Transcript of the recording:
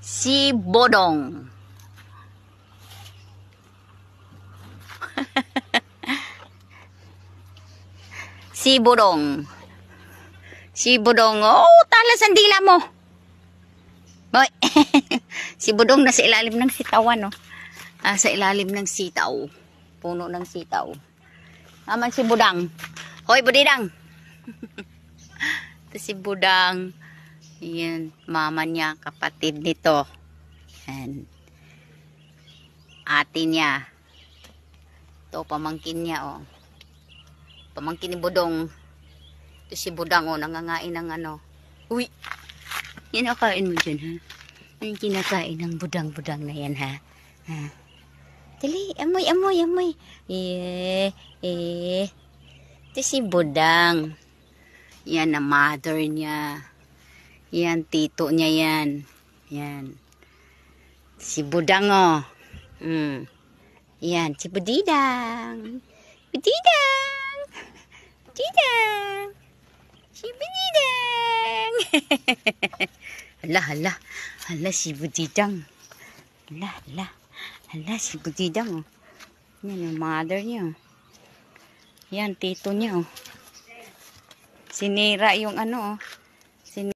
Si Bodong. Si Bodong. Si Bodong. Oh, talas ang dila mo. Boy. Si Bodong nasa ilalim ng sitawan, no? Sa ilalim ng sitaw. Puno ng sitaw. Naman si Budang. Hoy, Budidang. Ito si Budang. Yan, mama niya, kapatid nito. Yan. Ate niya. Ito, pamangkin niya, oh. Pamangkin ni Budong. Ito si Budang, oh, nangangain ng ano. Uy! Kinakain mo dyan, ha? Yung kinakain ng budang-budang na yan, ha? Ha? Dali, amoy. Ito si Budang. Yan ang mother niya. Yan, tito niya yan. Yan. Si Budang, oh. Yan, si Budidang. Budidang. Budidang. Si Budidang. Hala, si Budidang. Hala, si Budidang, oh. Yan, yung mother niya, oh. Yan, tito niya, oh. Sinira yung ano, oh.